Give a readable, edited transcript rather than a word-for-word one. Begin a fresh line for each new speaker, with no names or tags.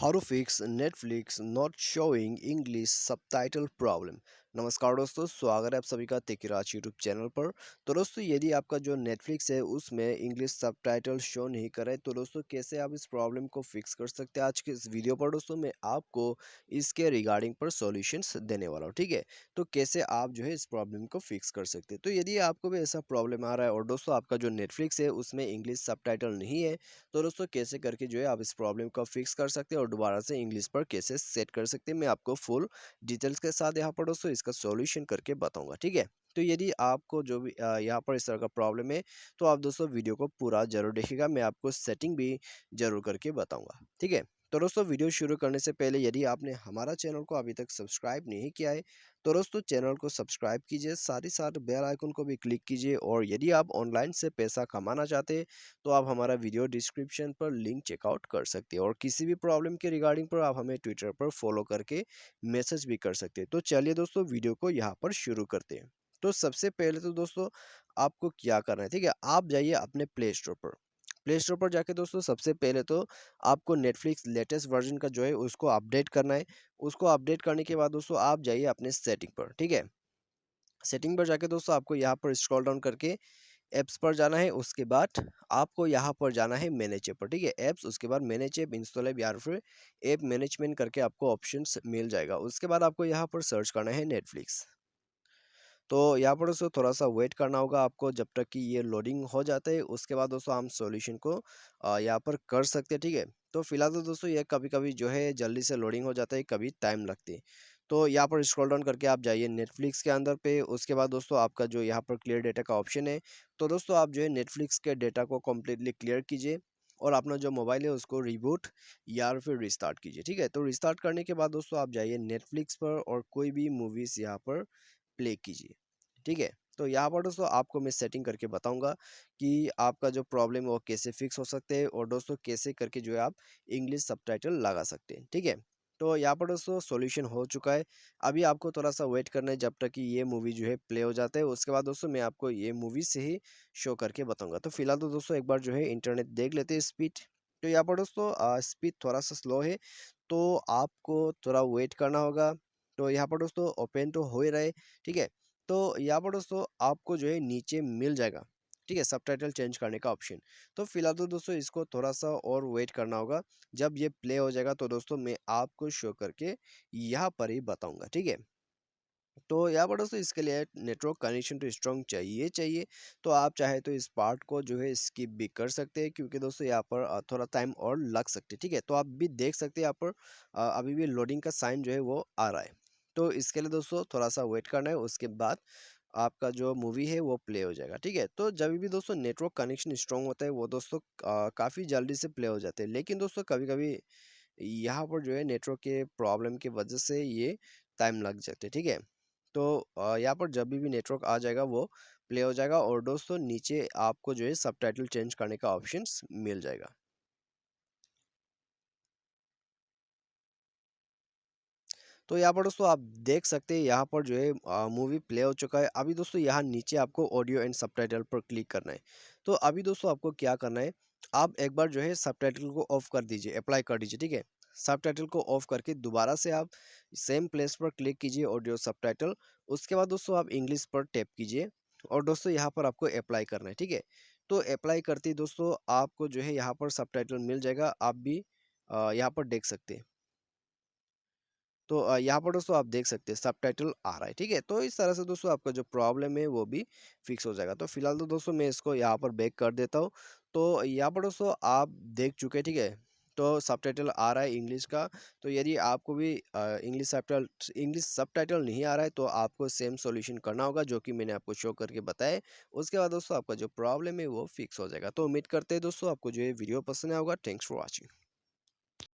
How to fix Netflix not showing English subtitle problem. नमस्कार दोस्तों, स्वागत है आप सभी का तेकिराज यूट्यूब चैनल पर। तो दोस्तों, यदि आपका जो नेटफ्लिक्स है उसमें इंग्लिश सबटाइटल शो नहीं कर रहा है, तो दोस्तों कैसे आप इस प्रॉब्लम को फिक्स कर सकते हैं। आज के इस वीडियो पर दोस्तों मैं आपको इसके रिगार्डिंग पर सॉल्यूशंस देने वाला हूँ। ठीक है, तो कैसे आप जो है इस प्रॉब्लम को फिक्स कर सकते हैं। तो यदि आपको भी ऐसा प्रॉब्लम आ रहा है और दोस्तों आपका जो नेटफ्लिक्स है उसमें इंग्लिश सबटाइटल नहीं है, तो दोस्तों कैसे करके जो है आप इस प्रॉब्लम को फिक्स कर सकते हैं और दोबारा से इंग्लिश पर कैसे सेट कर सकते हैं, मैं आपको फुल डिटेल्स के साथ यहाँ पर दोस्तों इसका सॉल्यूशन करके बताऊंगा। ठीक है, तो यदि आपको जो भी यहाँ पर इस तरह का प्रॉब्लम है, तो आप दोस्तों वीडियो को पूरा जरूर देखिएगा, मैं आपको सेटिंग भी जरूर करके बताऊंगा। ठीक है, तो दोस्तों वीडियो शुरू करने से पहले यदि आपने हमारा चैनल को अभी तक सब्सक्राइब नहीं किया है, तो दोस्तों चैनल को सब्सक्राइब कीजिए, साथ ही साथ बेल आइकन को भी क्लिक कीजिए। और यदि आप ऑनलाइन से पैसा कमाना चाहते हैं, तो आप हमारा वीडियो डिस्क्रिप्शन पर लिंक चेकआउट कर सकते हैं। और किसी भी प्रॉब्लम के रिगार्डिंग पर आप हमें ट्विटर पर फॉलो करके मैसेज भी कर सकते हैं। तो चलिए दोस्तों वीडियो को यहाँ पर शुरू करते हैं। तो सबसे पहले तो दोस्तों आपको क्या करना है, ठीक है, आप जाइए अपने प्ले स्टोर पर। प्ले स्टोर पर जाके दोस्तों सबसे पहले तो आपको नेटफ्लिक्स लेटेस्ट वर्जन का जो है उसको अपडेट करना है। उसको अपडेट करने के बाद दोस्तों आप जाइए अपने सेटिंग पर। ठीक है, सेटिंग पर जाके दोस्तों आपको यहाँ पर स्क्रॉल डाउन करके ऐप्स पर जाना है। उसके बाद आपको यहाँ पर जाना है मैनेज ऐप पर। ठीक है, ऐप्स, उसके बाद मैनेज ऐप, इंस्टॉल ऐप या फिर ऐप मैनेजमेंट करके आपको ऑप्शंस मिल जाएगा। उसके बाद आपको यहाँ पर सर्च करना है नेटफ्लिक्स। तो यहाँ पर दोस्तों थोड़ा सा वेट करना होगा आपको जब तक कि ये लोडिंग हो जाता है। उसके बाद दोस्तों हम सॉल्यूशन को यहाँ पर कर सकते हैं। ठीक है, तो फिलहाल तो दोस्तों ये कभी कभी जो है जल्दी से लोडिंग हो जाता है, कभी टाइम लगती है। तो यहाँ पर स्क्रॉल डाउन करके आप जाइए नेटफ्लिक्स के अंदर पे। उसके बाद दोस्तों आपका जो यहाँ पर क्लियर डेटा का ऑप्शन है, तो दोस्तों आप जो है नेटफ्लिक्स के डेटा को कम्प्लीटली क्लियर कीजिए और अपना जो मोबाइल है उसको रिबूट या फिर रिस्टार्ट कीजिए। ठीक है, तो रिस्टार्ट करने के बाद दोस्तों आप जाइए नेटफ्लिक्स पर और कोई भी मूवीज यहाँ पर प्ले कीजिए। ठीक है, तो यहाँ पर दोस्तों आपको मैं सेटिंग करके बताऊंगा कि आपका जो प्रॉब्लम है वो कैसे फिक्स हो सकते हैं और दोस्तों कैसे करके जो है आप इंग्लिश सबटाइटल लगा सकते हैं। ठीक है, तो यहाँ पर दोस्तों सॉल्यूशन हो चुका है। अभी आपको थोड़ा सा वेट करना है जब तक कि ये मूवी जो है प्ले हो जाता है। उसके बाद दोस्तों मैं आपको ये मूवी से ही शो करके बताऊंगा। तो फिलहाल तो दोस्तों एक बार जो है इंटरनेट देख लेते हैं स्पीड। तो यहाँ पर दोस्तों स्पीड थोड़ा सा स्लो है, तो आपको थोड़ा वेट करना होगा। तो यहाँ पर दोस्तों ओपन तो हो ही रहा है। ठीक है, तो यहाँ पर दोस्तों आपको जो है नीचे मिल जाएगा, ठीक है, सबटाइटल चेंज करने का ऑप्शन। तो फिलहाल तो दोस्तों इसको थोड़ा सा और वेट करना होगा। जब ये प्ले हो जाएगा तो दोस्तों मैं आपको शो करके यहाँ पर ही बताऊंगा। ठीक है, तो यहाँ पर दोस्तों इसके लिए नेटवर्क कनेक्शन तो स्ट्रॉन्ग चाहिए चाहिए। तो आप चाहे तो इस पार्ट को जो है स्किप भी कर सकते हैं, क्योंकि दोस्तों यहाँ पर थोड़ा टाइम और लग सकते हैं। ठीक है, तो आप भी देख सकते हैं यहाँ पर अभी भी लोडिंग का साइन जो है वो आ रहा है। तो इसके लिए दोस्तों थोड़ा सा वेट करना है। उसके बाद आपका जो मूवी है वो प्ले हो जाएगा। ठीक है, तो जब भी दोस्तों नेटवर्क कनेक्शन स्ट्रॉन्ग होता है वो दोस्तों काफ़ी जल्दी से प्ले हो जाते हैं। लेकिन दोस्तों कभी कभी यहाँ पर जो है नेटवर्क के प्रॉब्लम की वजह से ये टाइम लग जाते हैं। ठीक है, तो यहाँ पर जब भी नेटवर्क आ जाएगा वो प्ले हो जाएगा और दोस्तों नीचे आपको जो है सबटाइटल चेंज करने का ऑप्शंस मिल जाएगा। तो यहाँ पर दोस्तों आप देख सकते हैं यहाँ पर जो है मूवी प्ले हो चुका है। अभी दोस्तों यहाँ नीचे आपको ऑडियो एंड सबटाइटल पर क्लिक करना है। तो अभी दोस्तों आपको क्या करना है, आप एक बार जो है सबटाइटल को ऑफ कर दीजिए, अप्लाई कर दीजिए। ठीक है, सबटाइटल को ऑफ करके दोबारा से आप सेम प्लेस पर क्लिक कीजिए, ऑडियो सबटाइटल। उसके बाद दोस्तों आप इंग्लिश पर टैप कीजिए और दोस्तों यहाँ पर आपको अप्लाई करना है। ठीक है, तो अप्लाई करते ही दोस्तों आपको जो है यहाँ पर सबटाइटल मिल जाएगा। आप भी यहाँ पर देख सकते हैं। तो यहाँ पर दोस्तों आप देख सकते हैं सबटाइटल आ रहा है। ठीक है, तो इस तरह से दोस्तों आपका जो प्रॉब्लम है वो भी फिक्स हो जाएगा। तो फिलहाल तो दोस्तों मैं इसको यहाँ पर बैक कर देता हूँ। तो यहाँ पर दोस्तों आप देख चुके हैं। ठीक है, तो सबटाइटल आ रहा है इंग्लिश का। तो यदि आपको भी इंग्लिश सबटाइटल नहीं आ रहा है, तो आपको सेम सॉल्यूशन करना होगा जो कि मैंने आपको शो करके बताया है। उसके बाद दोस्तों आपका जो प्रॉब्लम है वो फिक्स हो जाएगा। तो उम्मीद करते हैं दोस्तों आपको जो ये वीडियो पसंद आया होगा। Thanks for watching.